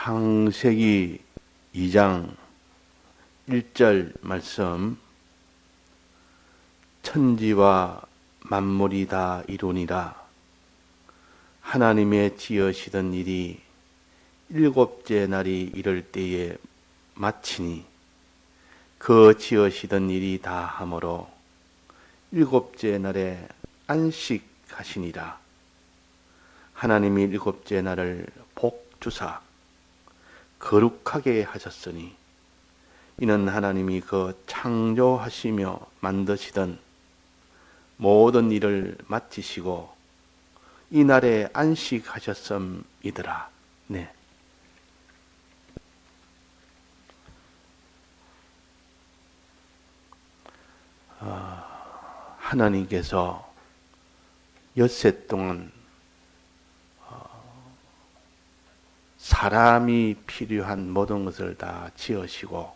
창세기 2장 1절 말씀. 천지와 만물이 다 이루니라. 하나님의 지으시던 일이 일곱째 날이 이를 때에 마치니 그 지으시던 일이 다 하므로 일곱째 날에 안식하시니라. 하나님이 일곱째 날을 복주사 거룩하게 하셨으니 이는 하나님이 그 창조하시며 만드시던 모든 일을 마치시고 이 날에 안식하셨음이더라. 네. 하나님께서 엿새 동안 사람이 필요한 모든 것을 다 지으시고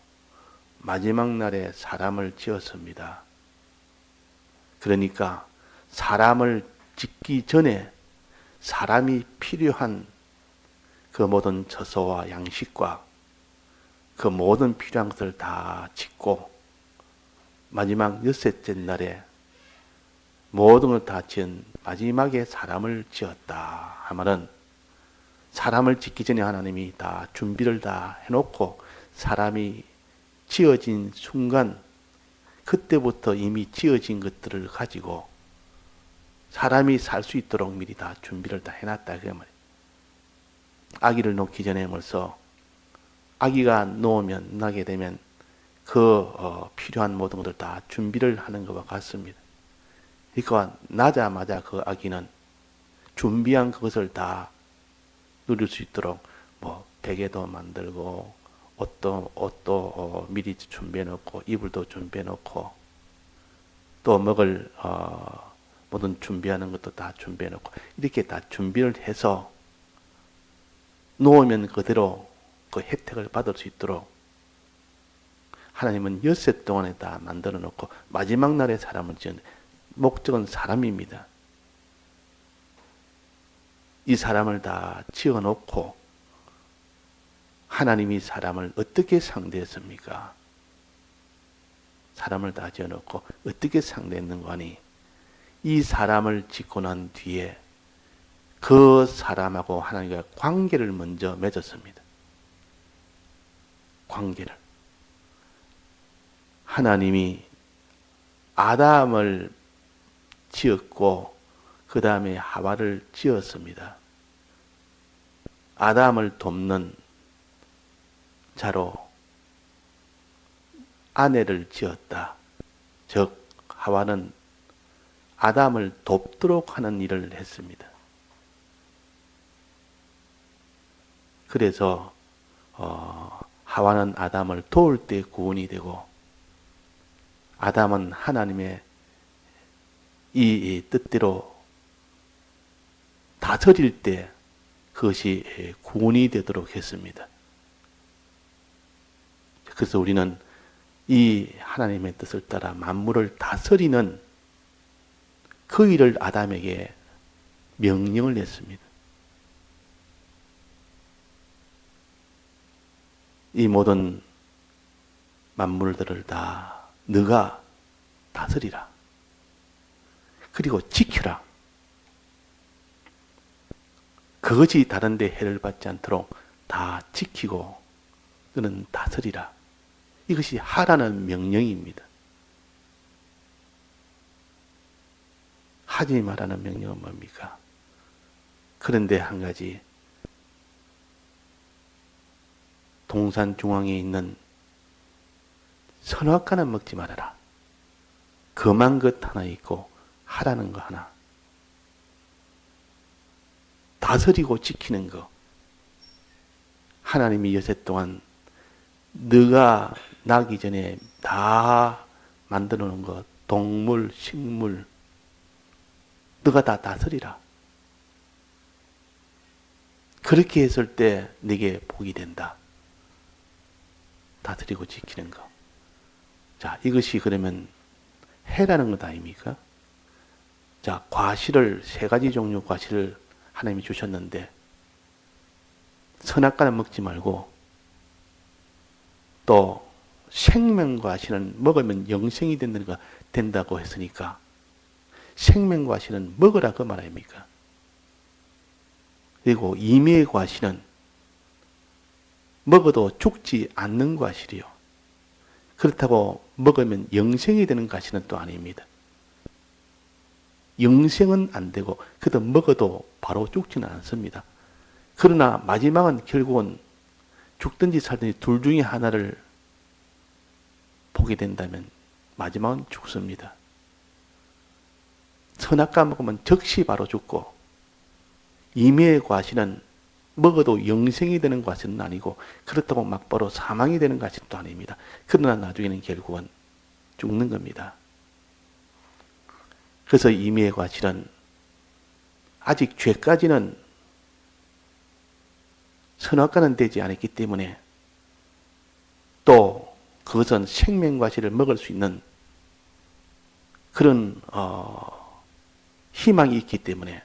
마지막 날에 사람을 지었습니다. 그러니까 사람을 짓기 전에 사람이 필요한 그 모든 처소와 양식과 그 모든 필요한 것을 다 짓고 마지막 엿새째 날에 모든 걸 다 지은 마지막에 사람을 지었다 하면은 사람을 짓기 전에 하나님이 다 준비를 다 해놓고 사람이 지어진 순간 그때부터 이미 지어진 것들을 가지고 사람이 살 수 있도록 미리 다 준비를 다 해놨다 그 말이에요. 아기를 놓기 전에 벌써 아기가 나게 되면 그 필요한 모든 것을 다 준비를 하는 것과 같습니다. 그러니까 나자마자 그 아기는 준비한 그것을 다 누릴 수 있도록 뭐 베개도 만들고 옷도 미리 준비해 놓고 이불도 준비해 놓고 또 먹을 모든 준비하는 것도 다 준비해 놓고 이렇게 다 준비를 해서 놓으면 그대로 그 혜택을 받을 수 있도록 하나님은 엿새 동안에 다 만들어 놓고 마지막 날에 사람을 지은 목적은 사람입니다. 이 사람을 다 지어 놓고 하나님이 사람을 어떻게 상대했습니까? 사람을 다 지어 놓고 어떻게 상대했는가 하니 이 사람을 짓고 난 뒤에 그 사람하고 하나님과 관계를 먼저 맺었습니다. 관계를. 하나님이 아담을 지었고 그 다음에 하와를 지었습니다. 아담을 돕는 자로 아내를 지었다. 즉 하와는 아담을 돕도록 하는 일을 했습니다. 그래서 하와는 아담을 도울 때 구원이 되고 아담은 하나님의 이 뜻대로 다스릴 때 그것이 구원이 되도록 했습니다. 그래서 우리는 이 하나님의 뜻을 따라 만물을 다스리는 그 일을 아담에게 명령을 했습니다. 이 모든 만물들을 다 너가 다스리라. 그리고 지켜라. 그것이 다른 데 해를 받지 않도록 다 지키고 너는 다스리라. 이것이 하라는 명령입니다. 하지 말라는 명령은 뭡니까? 그런데 한 가지 동산 중앙에 있는 선악과는 먹지 말아라. 금한 것 하나 있고 하라는 거 하나. 다스리고 지키는 거. 하나님이 여세 동안 너가 나기 전에 다 만들어 놓은 것, 동물, 식물, 너가 다 다스리라. 그렇게 했을 때 네게 복이 된다. 다스리고 지키는 거. 자, 이것이 그러면 해라는 것 아닙니까? 자, 과실을, 세 가지 종류 과실을 하나님이 주셨는데 선악과는 먹지 말고 또 생명과실은 먹으면 영생이 된다고 했으니까 생명과실은 먹으라 그 말 아닙니까? 그리고 임의의 과실은 먹어도 죽지 않는 과실이요. 그렇다고 먹으면 영생이 되는 과실은 또 아닙니다. 영생은 안 되고 그래도 먹어도 바로 죽지는 않습니다. 그러나 마지막은 결국은 죽든지 살든지 둘 중에 하나를 보게 된다면 마지막은 죽습니다. 선악과 먹으면 즉시 바로 죽고 임의의 과실은 먹어도 영생이 되는 과실은 아니고 그렇다고 막바로 사망이 되는 과실도 아닙니다. 그러나 나중에는 결국은 죽는 겁니다. 그래서 임의의 과실은 아직 죄까지는 선악과는 되지 않았기 때문에 또 그것은 생명과실을 먹을 수 있는 그런 희망이 있기 때문에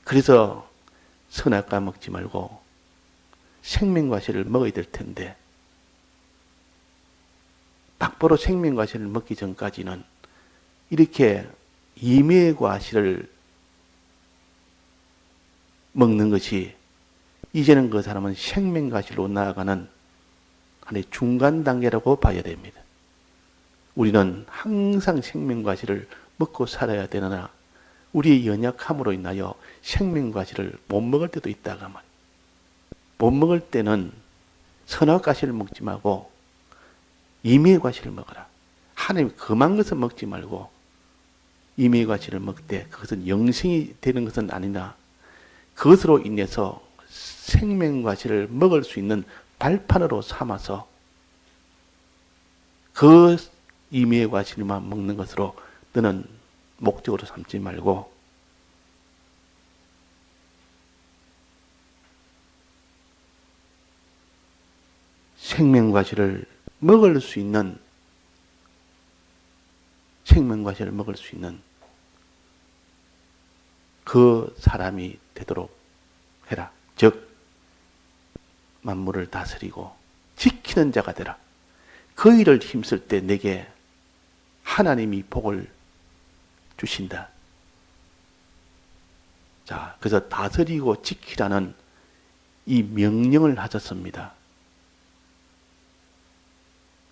그래서 선악과 먹지 말고 생명과실을 먹어야 될 텐데 막바로 생명과실을 먹기 전까지는 이렇게 임의의 과실을 먹는 것이 이제는 그 사람은 생명과실로 나아가는 하나의 중간 단계라고 봐야 됩니다. 우리는 항상 생명과실을 먹고 살아야 되느나 우리의 연약함으로 인하여 생명과실을 못 먹을 때도 있다가 말이에요. 못 먹을 때는 선악과실을 먹지 말고 임의의 과실을 먹어라. 하나님이 금한 것을 먹지 말고 임의의 과실을 먹되 그것은 영생이 되는 것은 아니나 그것으로 인해서 생명과실을 먹을 수 있는 발판으로 삼아서 그 임의의 과실만 먹는 것으로 너는 목적으로 삼지 말고 생명과실을 먹을 수 있는 그 사람이 되도록 해라. 즉 만물을 다스리고 지키는 자가 되라. 그 일을 힘쓸 때 내게 하나님이 복을 주신다. 자, 그래서 다스리고 지키라는 이 명령을 하셨습니다.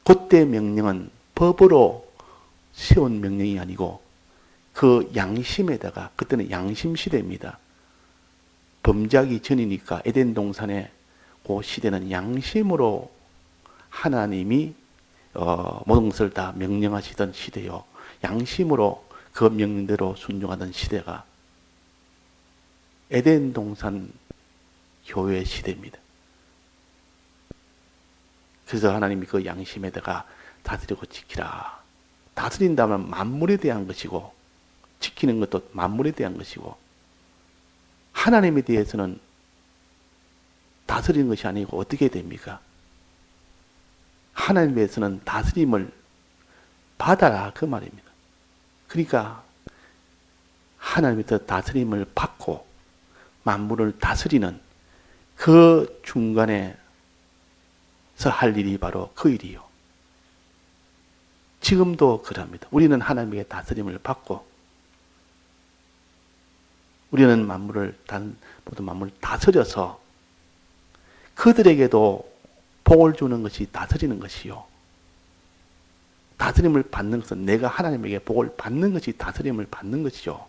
그때 명령은 법으로 세운 명령이 아니고 그 양심에다가 그때는 양심 시대입니다. 범죄하기 전이니까 에덴 동산의 그 시대는 양심으로 하나님이 모든 것을 다 명령하시던 시대요. 양심으로 그 명령대로 순종하던 시대가 에덴 동산 교회 시대입니다. 그래서 하나님이 그 양심에다가 다스리고 지키라. 다스린다면 만물에 대한 것이고 지키는 것도 만물에 대한 것이고 하나님에 대해서는 다스리는 것이 아니고 어떻게 됩니까? 하나님에 대해서는 다스림을 받아라 그 말입니다. 그러니까 하나님에서 다스림을 받고 만물을 다스리는 그 중간에서 할 일이 바로 그 일이요. 지금도 그럽니다. 우리는 하나님의 다스림을 받고 우리는 모든 만물을 다스려서 그들에게도 복을 주는 것이 다스리는 것이요. 다스림을 받는 것은 내가 하나님에게 복을 받는 것이 다스림을 받는 것이죠.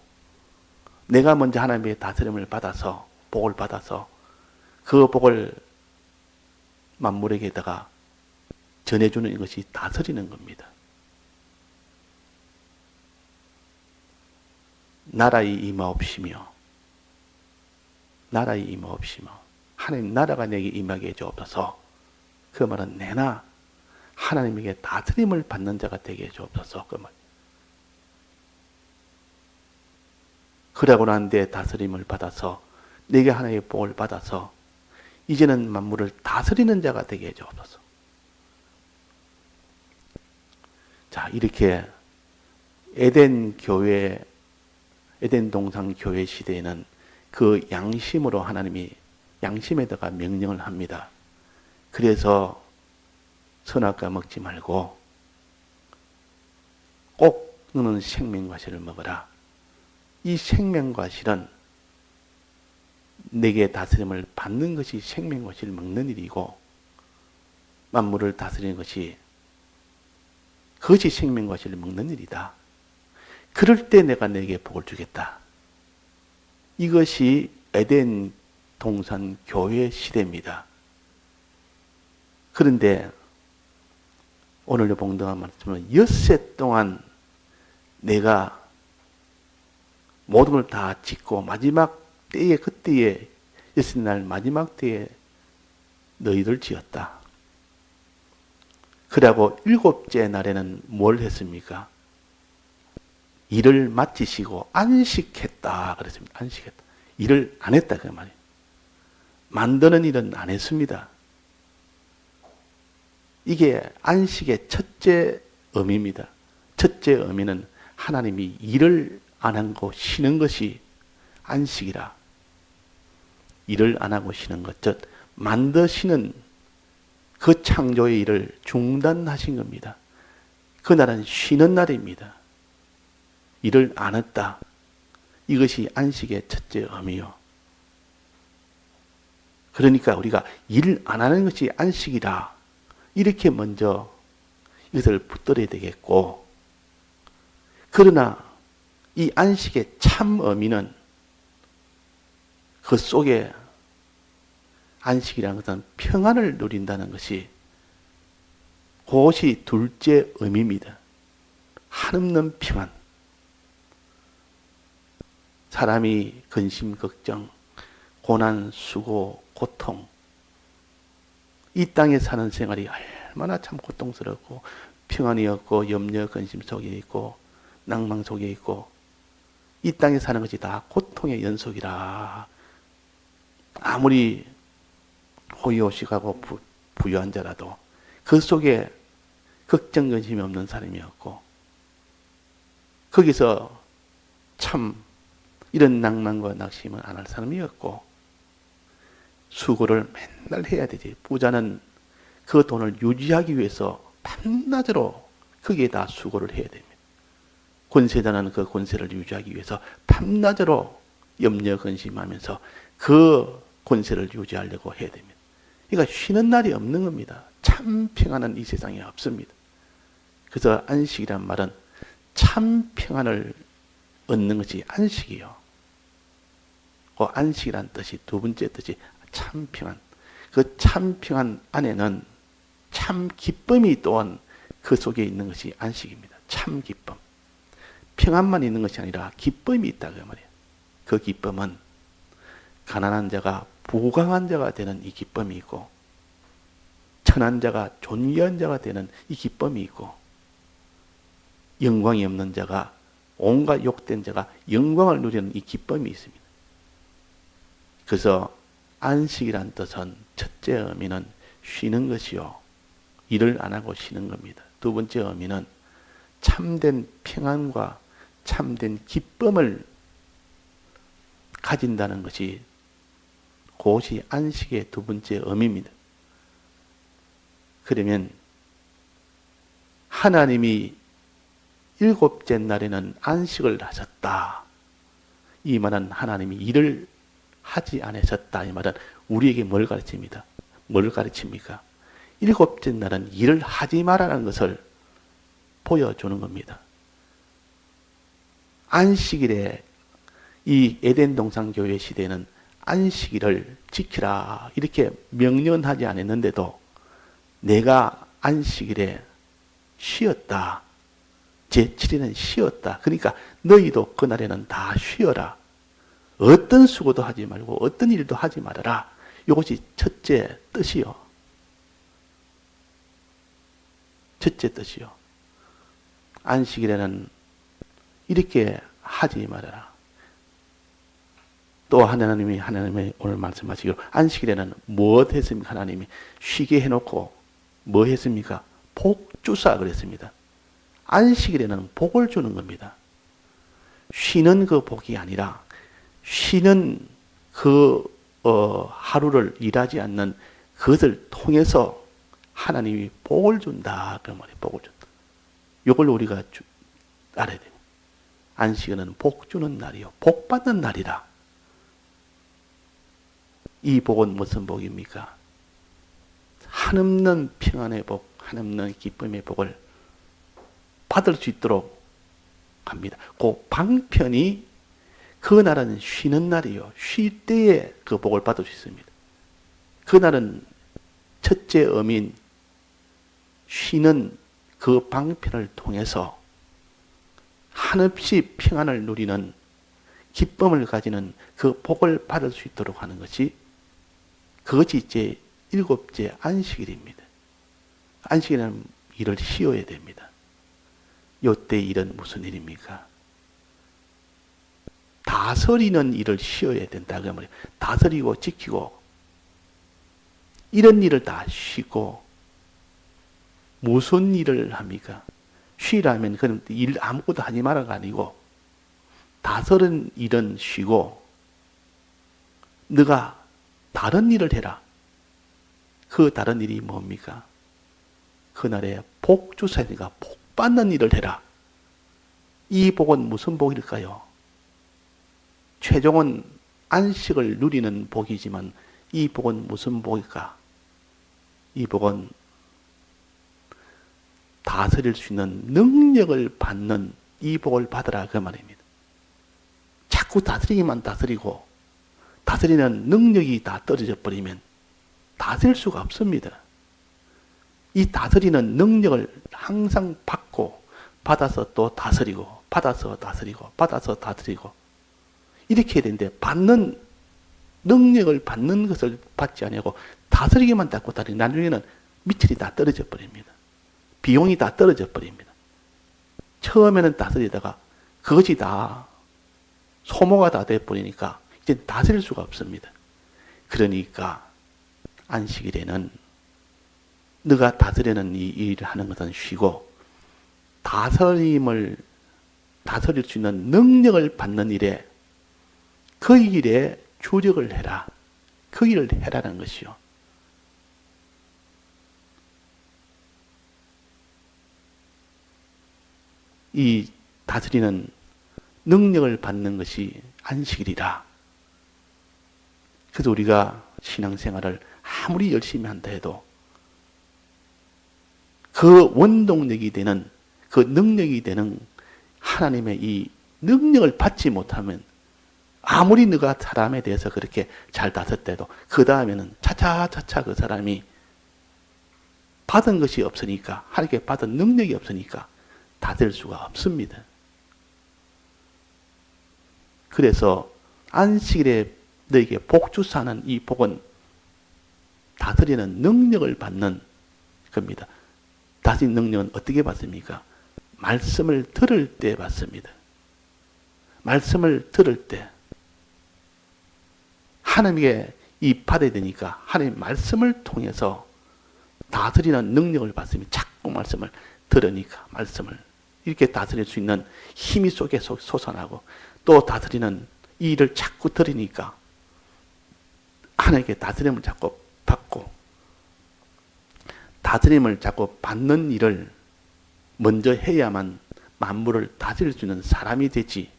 내가 먼저 하나님의 다스림을 받아서 복을 받아서 그 복을 만물에게다가 전해주는 것이 다스리는 겁니다. 나라의 임하옵시며 하나님 나라가 내게 임하게 해주옵소서. 그 말은 내나 하나님에게 다스림을 받는 자가 되게 해주옵소서. 그 말. 그러고 난 뒤에 다스림을 받아서 내게 하나님의 복을 받아서 이제는 만물을 다스리는 자가 되게 해주옵소서. 자, 이렇게 에덴 동산 교회 시대에는 그 양심으로 하나님이 양심에다가 명령을 합니다. 그래서 선악과 먹지 말고 꼭 너는 생명과실을 먹어라. 이 생명과실은 내게 다스림을 받는 것이 생명과실을 먹는 일이고, 만물을 다스리는 것이 그것이 생명과실을 먹는 일이다. 그럴 때 내가 내게 복을 주겠다. 이것이 에덴 동산 교회 시대입니다. 그런데 오늘 봉독한 말씀은 엿새 동안 내가 모든 걸 다 짓고 마지막 때에, 그때에 엿새 날 마지막 때에 너희들 지었다. 그러고 일곱째 날에는 뭘 했습니까? 일을 마치시고 안식했다 그랬습니다. 안식했다. 일을 안 했다 그 말이에요. 만드는 일은 안 했습니다. 이게 안식의 첫째 의미입니다. 첫째 의미는 하나님이 일을 안 하고 쉬는 것이 안식이라. 일을 안 하고 쉬는 것, 즉 만드시는 그 창조의 일을 중단하신 겁니다. 그날은 쉬는 날입니다. 일을 안 했다. 이것이 안식의 첫째 의미요. 그러니까 우리가 일 안 하는 것이 안식이라. 이렇게 먼저 이것을 붙들어야 되겠고, 그러나 이 안식의 참 의미는 그 속에 안식이라는 것은 평안을 누린다는 것이 그것이 둘째 의미입니다. 한없는 평안. 사람이 근심, 걱정, 고난, 수고, 고통, 이 땅에 사는 생활이 얼마나 참 고통스럽고 평안이 없고 염려, 근심 속에 있고 낭망 속에 있고, 이 땅에 사는 것이 다 고통의 연속이라. 아무리 호의호식하고 부유한 자라도 그 속에 걱정, 근심이 없는 사람이 없고, 거기서 참 이런 낭만과 낙심은 안 할 사람이 없고, 수고를 맨날 해야 되지. 부자는 그 돈을 유지하기 위해서 밤낮으로 거기에 다 수고를 해야 됩니다. 권세자는 그 권세를 유지하기 위해서 밤낮으로 염려, 근심하면서 그 권세를 유지하려고 해야 됩니다. 그러니까 쉬는 날이 없는 겁니다. 참 평안은 이 세상에 없습니다. 그래서 안식이란 말은 참 평안을 얻는 것이 안식이요. 그 안식이란 뜻이 두 번째 뜻이 참 평안. 그 참 평안 안에는 참 기쁨이 또한 그 속에 있는 것이 안식입니다. 참 기쁨. 평안만 있는 것이 아니라 기쁨이 있다 그 말이에요. 그 기쁨은 가난한 자가 부강한 자가 되는 이 기쁨이 있고, 천한 자가 존귀한 자가 되는 이 기쁨이 있고, 영광이 없는 자가, 온갖 욕된 자가 영광을 누리는 이 기쁨이 있습니다. 그래서 안식이란 뜻은 첫째 의미는 쉬는 것이요, 일을 안 하고 쉬는 겁니다. 두 번째 의미는 참된 평안과 참된 기쁨을 가진다는 것이 그것이 안식의 두 번째 의미입니다. 그러면 하나님이 일곱째 날에는 안식을 하셨다. 이 말은 하나님이 일을 하지 않으셨다. 이 말은 우리에게 뭘 가르칩니다? 뭘 가르칩니까? 일곱째 날은 일을 하지 말라는 것을 보여주는 겁니다. 안식일에 이 에덴 동산 교회 시대는 안식일을 지키라 이렇게 명령하지 않았는데도 내가 안식일에 쉬었다. 제7일은 쉬었다. 그러니까 너희도 그날에는 다 쉬어라. 어떤 수고도 하지 말고 어떤 일도 하지 말아라. 이것이 첫째 뜻이요. 첫째 뜻이요. 안식일에는 이렇게 하지 말아라. 또 하나님이 오늘 말씀하시기로 안식일에는 무엇 했습니까? 하나님이 쉬게 해놓고 뭐 했습니까? 복 주사 그랬습니다. 안식일에는 복을 주는 겁니다. 쉬는 그 복이 아니라 쉬는 그 하루를 일하지 않는 그것을 통해서 하나님이 복을 준다. 그 말이에요. 복을 준다. 이걸 우리가 알아야 돼요. 안식일은 복 주는 날이요. 복 받는 날이다. 이 복은 무슨 복입니까? 한없는 평안의 복, 한없는 기쁨의 복을 받을 수 있도록 합니다. 그 방편이 그날은 쉬는 날이요. 쉴 때에 그 복을 받을 수 있습니다. 그날은 첫째 의미인 쉬는 그 방편을 통해서 한없이 평안을 누리는 기쁨을 가지는 그 복을 받을 수 있도록 하는 것이 그것이 이제 7째 안식일입니다. 안식일은 일을 쉬어야 됩니다. 요때 일은 무슨 일입니까? 다스리는 일을 쉬어야 된다. 그 말이에요. 다스리고 지키고 이런 일을 다 쉬고 무슨 일을 합니까? 쉬라면 그런 일 아무것도 하지 말아가 아니고 다스린 일은 쉬고 너가 다른 일을 해라. 그 다른 일이 뭡니까? 그날에 복 주사니까 복 받는 일을 해라. 이 복은 무슨 복일까요? 최종은 안식을 누리는 복이지만 이 복은 무슨 복일까? 이 복은 다스릴 수 있는 능력을 받는 이 복을 받으라 그 말입니다. 자꾸 다스리기만 다스리고 다스리는 능력이 다 떨어져 버리면 다스릴 수가 없습니다. 이 다스리는 능력을 항상 받고 받아서 또 다스리고 받아서 다스리고 받아서 다스리고 이렇게 해야 되는데 받는 능력을 받는 것을 받지 아니하고 다스리기만 닦고 다니고 나중에는 밑이 다 떨어져 버립니다. 비용이 다 떨어져 버립니다. 처음에는 다스리다가 그것이 다 소모가 다 돼버리니까 이제 다스릴 수가 없습니다. 그러니까 안식일에는 너가 다스리는 이 일을 하는 것은 쉬고 다스릴 수 있는 능력을 받는 일에 그 일에 주력을 해라. 그 일을 해라는 것이요. 이 다스리는 능력을 받는 것이 안식일이라. 그래서 우리가 신앙생활을 아무리 열심히 한다 해도 그 원동력이 되는 그 능력이 되는 하나님의 이 능력을 받지 못하면 아무리 너가 사람에 대해서 그렇게 잘 다스렸대도 그 다음에는 차차차차 그 사람이 받은 것이 없으니까 하나님께 받은 능력이 없으니까 다스릴 수가 없습니다. 그래서 안식일에 너에게 복주사는 이 복은 다스리는 능력을 받는 겁니다. 다스리는 능력은 어떻게 받습니까? 말씀을 들을 때 받습니다. 말씀을 들을 때 하나님께 이 받아야 되니까 하나님 말씀을 통해서 다스리는 능력을 받습니다. 자꾸 말씀을 들으니까 말씀을 이렇게 다스릴 수 있는 힘이 속에 솟아나고 또 다스리는 이 일을 자꾸 들으니까 하나님께 다스림을 자꾸 받고 다스림을 자꾸 받는 일을 먼저 해야만 만물을 다스릴 수 있는 사람이 되지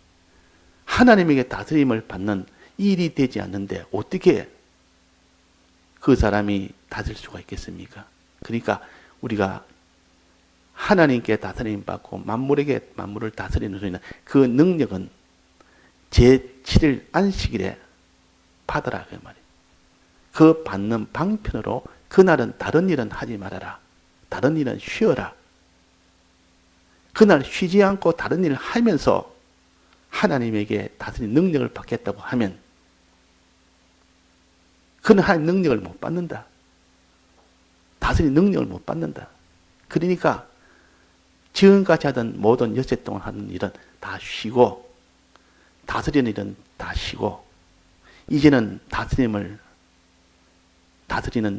하나님에게 다스림을 받는 일이 되지 않는데 어떻게 그 사람이 다스릴 수가 있겠습니까? 그러니까 우리가 하나님께 다스림 받고 만물을 다스리는 수 있는 그 능력은 제7일 안식일에 받으라 그 말이에요. 그 받는 방편으로 그날은 다른 일은 하지 말아라. 다른 일은 쉬어라. 그날 쉬지 않고 다른 일을 하면서 하나님에게 다스리는 능력을 받겠다고 하면 그는 하나님 능력을 못 받는다. 다스리는 능력을 못 받는다. 그러니까 지금까지 하던 모든 여세 동안 하는 일은 다 쉬고 다스리는 일은 다 쉬고 이제는 다스리는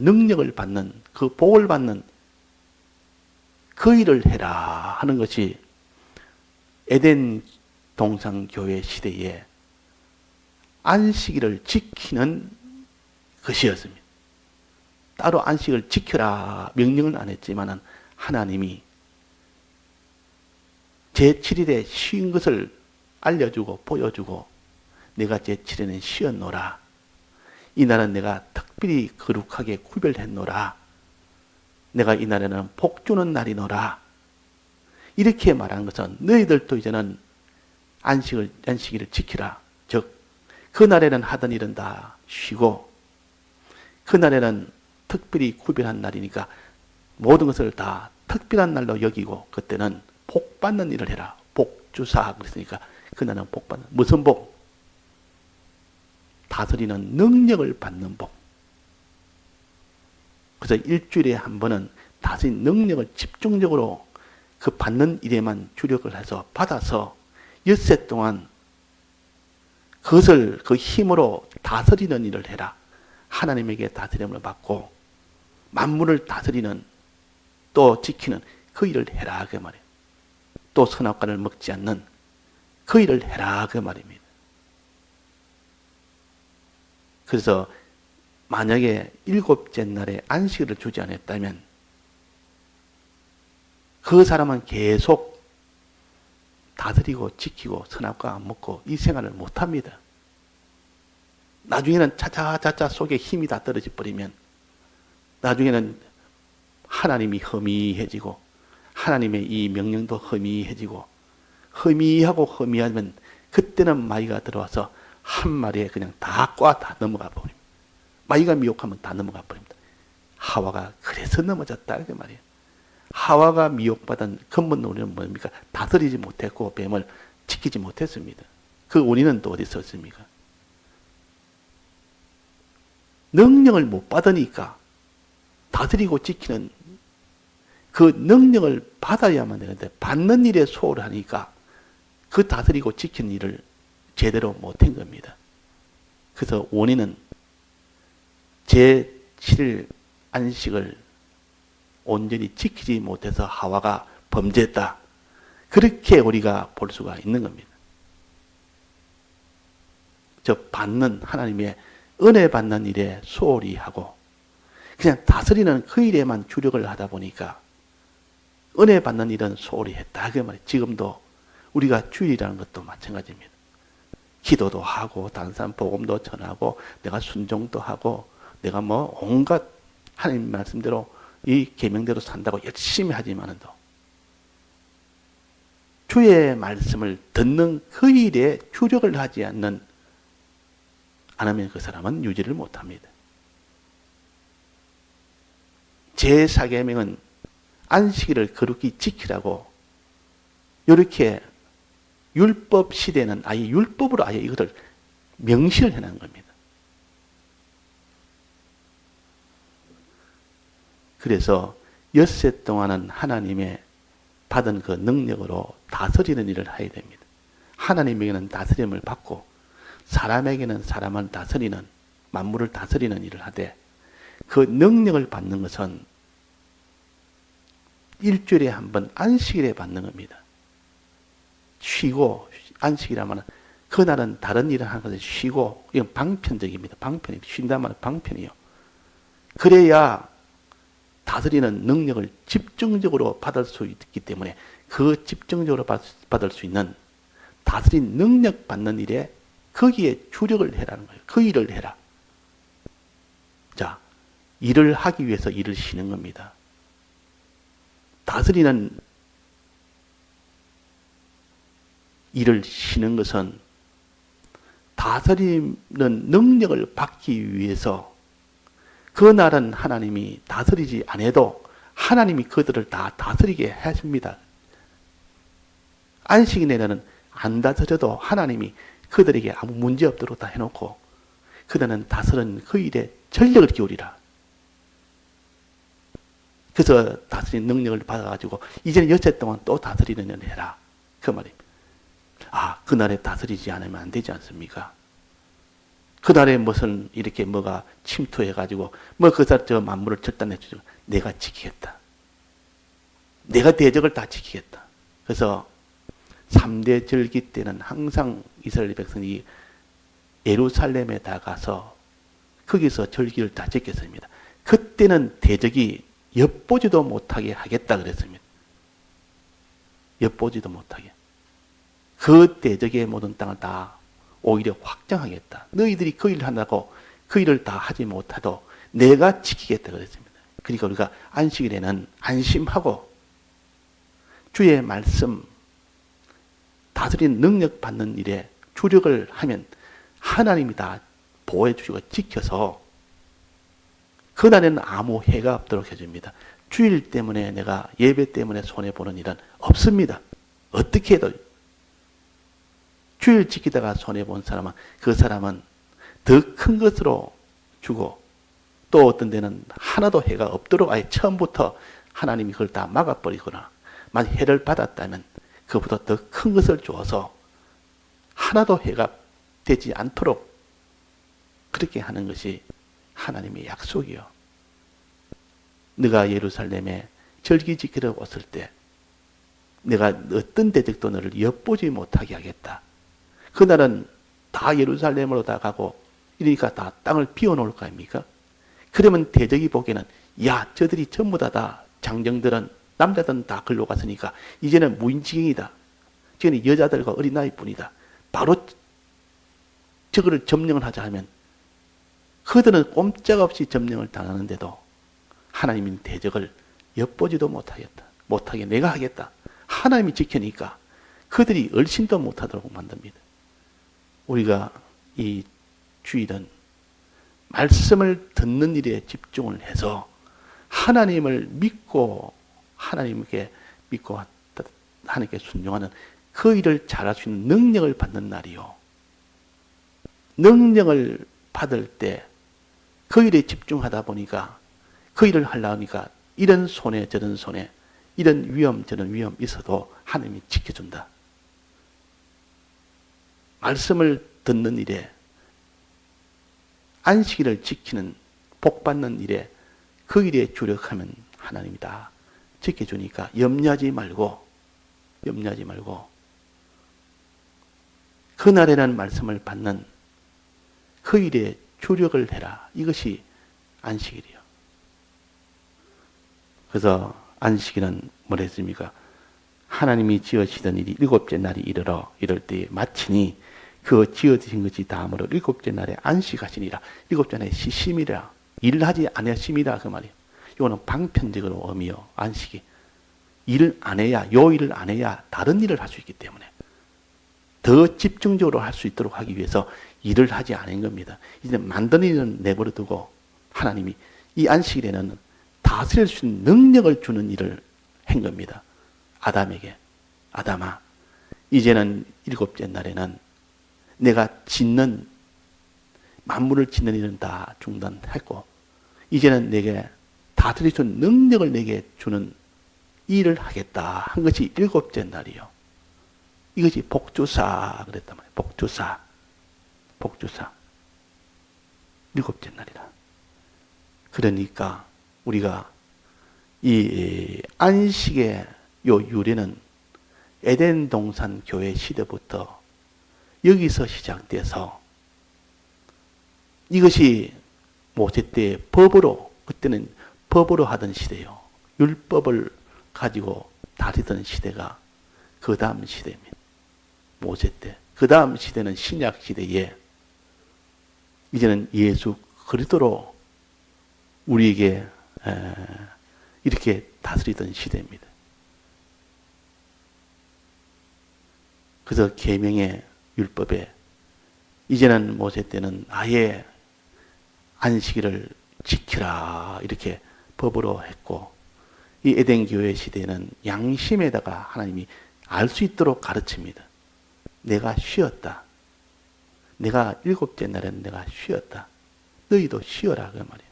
능력을 받는 그 복을 받는 그 일을 해라 하는 것이 에덴 동상 교회 시대에 안식일을 지키는 것이었습니다. 따로 안식을 지켜라 명령은 안 했지만 하나님이 제7일에 쉬는 것을 알려주고 보여주고 내가 제7일에는 쉬었노라. 이날은 내가 특별히 거룩하게 구별했노라. 내가 이날에는 복 주는 날이노라. 이렇게 말한 것은 너희들도 이제는 안식일을 지키라. 즉 그날에는 하던 일은 다 쉬고 그날에는 특별히 구별한 날이니까 모든 것을 다 특별한 날로 여기고 그때는 복 받는 일을 해라. 복 주사 그랬으니까 그날은 복 받는 무슨 복? 다스리는 능력을 받는 복. 그래서 일주일에 한 번은 다스리는 능력을 집중적으로 그 받는 일에만 주력을 해서 받아서 엿새 동안 그것을 그 힘으로 다스리는 일을 해라. 하나님에게 다스림을 받고 만물을 다스리는 또 지키는 그 일을 해라 그 말이에요. 또 선악과를 먹지 않는 그 일을 해라 그 말입니다. 그래서 만약에 7째 날에 안식일을 주지 않았다면 그 사람은 계속 다스리고 지키고 선악과 안 먹고 이 생활을 못합니다. 나중에는 차차차차 속에 힘이 다 떨어져 버리면 나중에는 하나님이 허미해지고 하나님의 이 명령도 허미해지고 허미하고 허미하면 그때는 마귀가 들어와서 한 마리에 그냥 다 넘어가 버립니다. 마귀가 미혹하면 다 넘어가 버립니다. 하와가 그래서 넘어졌다 그 말이에요. 하와가 미혹받은 근본 원인은 뭡니까? 다스리지 못했고 뱀을 지키지 못했습니다. 그 원인은 또 어디 있었습니까? 능력을 못 받으니까 다스리고 지키는 그 능력을 받아야만 되는데 받는 일에 소홀하니까 그 다스리고 지키는 일을 제대로 못한 겁니다. 그래서 원인은 제7일 안식을 온전히 지키지 못해서 하와가 범죄했다. 그렇게 우리가 볼 수가 있는 겁니다. 받는 하나님의 은혜 받는 일에 소홀히 하고 그냥 다스리는 그 일에만 주력을 하다 보니까 은혜 받는 일은 소홀히 했다. 그 말이에요. 지금도 우리가 주일이라는 것도 마찬가지입니다. 기도도 하고 다른 사람 복음도 전하고 내가 순종도 하고 내가 온갖 하나님 말씀대로 이 계명대로 산다고 열심히 하지만도 주의 말씀을 듣는 그 일에 주력을 하지 않으면 그 사람은 유지를 못합니다. 제4계명은 안식일을 거룩히 지키라고 이렇게 율법 시대는 아예 율법으로 아예 이것을 명시를 해놓은 겁니다. 그래서 엿새 동안은 하나님의 받은 그 능력으로 다스리는 일을 해야 됩니다. 하나님에게는 다스림을 받고 사람에게는 사람을 다스리는 만물을 다스리는 일을 하되 그 능력을 받는 것은 일주일에 한 번 안식일에 받는 겁니다. 쉬고 안식이라면 그날은 다른 일을 하는 것을 쉬고 이건 방편적입니다. 방편이 쉰다는 말은 방편이요. 그래야 다스리는 능력을 집중적으로 받을 수 있기 때문에 그 집중적으로 받을 수 있는 다스린 능력 받는 일에 거기에 주력을 해라는 거예요. 그 일을 해라. 자, 일을 하기 위해서 일을 쉬는 겁니다. 다스리는 일을 쉬는 것은 다스리는 능력을 받기 위해서 그날은 하나님이 다스리지 않아도 하나님이 그들을 다 다스리게 하십니다. 안식일에는 안 다스려도 하나님이 그들에게 아무 문제 없도록 다 해놓고 그들은 다스리는 그 일에 전력을 기울이라. 그래서 다스리는 능력을 받아가지고 이제는 여태 동안 또 다스리는 일을 해라. 그 말입니다. 아, 그날에 다스리지 않으면 안 되지 않습니까? 그날에 무슨 이렇게 뭐가 침투해가지고 그 사람 저 만물을 절단해주고 내가 지키겠다. 내가 대적을 다 지키겠다. 그래서 3대 절기 때는 항상 이스라엘 백성이 예루살렘에 다 가서 거기서 절기를 다 지켰습니다. 그때는 대적이 엿보지도 못하게 하겠다 그랬습니다. 엿보지도 못하게. 그 대적의 모든 땅을 다 오히려 확장하겠다. 너희들이 그 일을 한다고 그 일을 다 하지 못해도 내가 지키겠다 그랬습니다. 그러니까 우리가 안식일에는 안심하고 주의 말씀 다스리는 능력 받는 일에 주력을 하면 하나님이 다 보호해 주시고 지켜서 그날에는 아무 해가 없도록 해줍니다. 주일 때문에 내가 예배 때문에 손해보는 일은 없습니다. 어떻게 해도 주일 지키다가 손해본 사람은 그 사람은 더 큰 것으로 주고 또 어떤 데는 하나도 해가 없도록 아예 처음부터 하나님이 그걸 다 막아버리거나 만약 해를 받았다면 그보다 더 큰 것을 주어서 하나도 해가 되지 않도록 그렇게 하는 것이 하나님의 약속이요. 네가 예루살렘에 절기 지키러 왔을 때 내가 어떤 대적도 너를 엿보지 못하게 하겠다. 그날은 다 예루살렘으로 다 가고 이러니까 다 땅을 비워놓을 거 아닙니까? 그러면 대적이 보기에는 야 저들이 전부 다 장정들은 남자들은 다 글로 갔으니까 이제는 무인지경이다. 지금 여자들과 어린아이뿐이다. 바로 저거를 점령을 하자 하면 그들은 꼼짝없이 점령을 당하는데도 하나님은 대적을 엿보지도 못하겠다. 못하게 내가 하겠다. 하나님이 지키니까 그들이 얼씬도 못하도록 만듭니다. 우리가 이 주일은 말씀을 듣는 일에 집중을 해서 하나님을 믿고 하나님께 믿고 하나님께 순종하는 그 일을 잘할 수 있는 능력을 받는 날이요. 능력을 받을 때 그 일에 집중하다 보니까 그 일을 하려니까 이런 손해 저런 손해 이런 위험 저런 위험 있어도 하나님이 지켜준다. 말씀을 듣는 일에 안식일을 지키는 복받는 일에 그 일에 주력하면 하나님이 다 지켜주니까 염려하지 말고 그날에는 말씀을 받는 그 일에 주력을 해라. 이것이 안식일이요. 그래서 안식일은 뭐라 했습니까? 하나님이 지으시던 일이 일곱째 날이 이르러 이럴 때에 마치니 그 지어지신 것이 다음으로 일곱째 날에 안식하시니라. 일곱째 날에 쉬심이라. 일을 하지 않으심이라 그 말이에요. 이거는 방편적으로 의미요. 안식이. 일을 안 해야 요 일을 안 해야 다른 일을 할 수 있기 때문에 더 집중적으로 할 수 있도록 하기 위해서 일을 하지 않은 겁니다. 이제 만드는 일은 내버려 두고 하나님이 이 안식일에는 다스릴 수 있는 능력을 주는 일을 한 겁니다. 아담에게. 아담아, 이제는 일곱째 날에는 내가 짓는 만물을 짓는 일은 다 중단했고 이제는 내게 다스릴 수 있는 능력을 내게 주는 일을 하겠다 한 것이 일곱째 날이요. 이것이 복주사 그랬단 말이에요. 복주사. 일곱째 날이라. 그러니까 우리가 이 안식의 요 유래는 에덴 동산 교회 시대부터 여기서 시작돼서 이것이 모세 때 법으로 그때는 법으로 하던 시대요. 율법을 가지고 다니던 시대가 그 다음 시대입니다. 모세 때. 그 다음 시대는 신약 시대에 이제는 예수 그리스도로 우리에게 이렇게 다스리던 시대입니다. 그래서 계명의 율법에 이제는 모세 때는 아예 안식일을 지키라 이렇게 법으로 했고 이 에덴 교회 시대에는 양심에다가 하나님이 알 수 있도록 가르칩니다. 내가 쉬었다. 내가 일곱째 날에는 내가 쉬었다. 너희도 쉬어라 그 말이에요.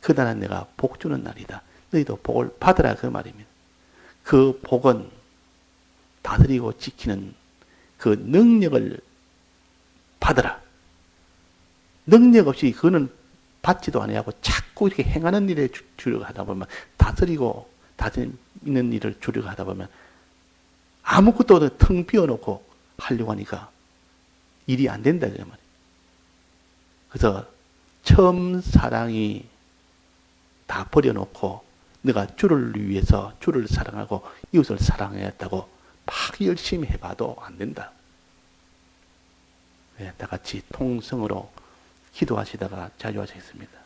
그날은 내가 복 주는 날이다. 너희도 복을 받으라 그 말입니다. 그 복은 다스리고 지키는 그 능력을 받으라. 능력 없이 그거는 받지도 않아야하고 자꾸 이렇게 행하는 일에 주려고 하다 보면 다스리고 다스리는 일을 주려고 하다 보면 아무것도 텅 비워놓고 하려고 하니까 일이 안 된다 그 말이에요. 그래서 처음 사랑이 다 버려놓고 내가 주를 위해서 주를 사랑하고 이웃을 사랑하였다고 막 열심히 해봐도 안 된다. 네, 다 같이 통성으로 기도하시다가 자유하시겠습니다.